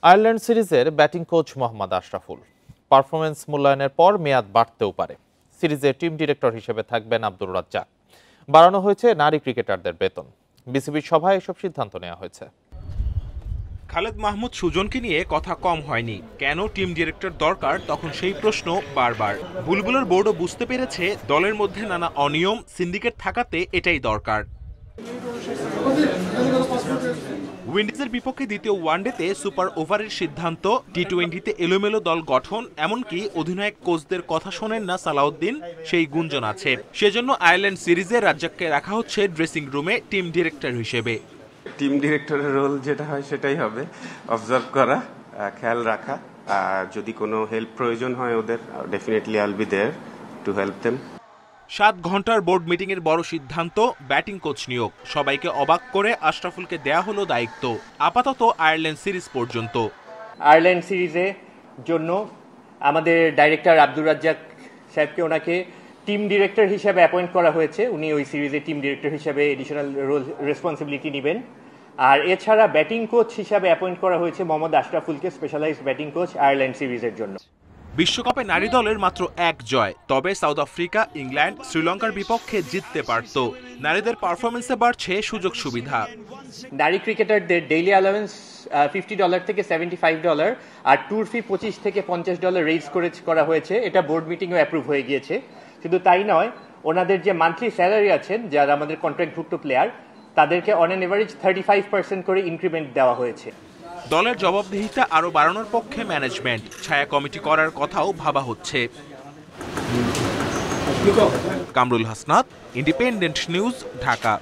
Ireland সিরিজের batting coach Mohammad Ashraful performance মূল্যায়নের পর মেয়াদ বাড়তেও পারে। সিরিজে টিম ডিরেক্টর হিসেবে থাকবেন আব্দুর রাজ্জাক। বাড়ানো হয়েছে নারী ক্রিকেটারদের বেতন। বিসিবির সভায় এসব সিদ্ধান্ত নেওয়া হয়েছে। খালেদ মাহমুদ সুজনকে নিয়ে কথা কম হয়নি। কেন টিম ডিরেক্টর দরকার, তখন সেই প্রশ্ন বারবার। বুলবুলের বোর্ডও বুঝতে পেরেছে দলের মধ্যে নানা অনিয়ম, সিন্ডিকেট থাকাতে এটাই দরকার। উইন্ডিজের বিপক্ষে দ্বিতীয় ওয়ানডেতে সুপার ওভারের সিদ্ধান্ত, টি-20তে এলোমেলো দল গঠন, এমনকি অধিনায়ক কোচদের কথা শোনেন না সালাউদ্দিন, সেই গুঞ্জন আছে। সেজন্য আয়ারল্যান্ড সিরিজে রাজ্জাককে রাখা হচ্ছে ড্রেসিং রুমে টিম ডিরেক্টর হিসেবে। টিম ডিরেক্টরের রোল যেটা হয় সেটাই হবে, অবজার্ভ করা, খেয়াল রাখা, আর যদি কোনো হেল্প প্রয়োজন হয় ওদের, definitely I will be there to help them. 7 ঘন্টার বোর্ড মিটিং এর বড় সিদ্ধান্ত, ব্যাটিং কোচ নিয়োগ। সবাইকে অবাক করে আশরাফুলকে দেয়া হলো দায়িত্ব, আপাতত আয়ারল্যান্ড সিরিজ পর্যন্ত। আয়ারল্যান্ড সিরিজের জন্য আমাদের ডাইরেক্টর আব্দুর রাজ্জাক সাহেবকে ওনাকে টিম ডিরেক্টর হিসেবে অ্যাপয়েন্ট করা হয়েছে। উনি ওই সিরিজে টিম ডিরেক্টর হিসেবে এডিশনাল রোল রেসপন্সিবিলিটি নেবেন। আর এছাড়া ব্যাটিং কোচ হিসাবে অ্যাপয়েন্ট করা হয়েছে মোহাম্মদ আশরাফুলকে, স্পেশালাইজড ব্যাটিং কোচ আয়ারল্যান্ড সিরিজের জন্য। বিশ্বকাপে নারী দলের মাত্র 1 জয়, তবে সাউথ আফ্রিকা, ইংল্যান্ড, শ্রীলঙ্কার বিপক্ষে জিততে পারত। নারীদের পারফরমেন্সে বাড়ছে সুযোগ সুবিধা। নারী ক্রিকেটারদের ডেইলি অ্যালাউন্স $50 থেকে $75 আর ট্যুর ফি $25 থেকে $50 রেইজ করা হয়েছে। এটা বোর্ড মিটিংও অ্যাপ্রুভ হয়ে গিয়েছে। শুধু তাই নয়, ওনাদের যে মান্থলি স্যালারি আছেন, যারা আমাদের কন্ট্রাক্টভুক্ত প্লেয়ার, তাদেরকে অন অ্যান এভারেজ 35% করে ইনক্রিমেন্ট দেওয়া হয়েছে। দলের জবাবদিহিতা আরো বাড়ানোর পক্ষে ম্যানেজমেন্ট, ছায়া কমিটি করার কথাও ভাবা হচ্ছে। Kamrul Hasnat, independent news, Dhaka.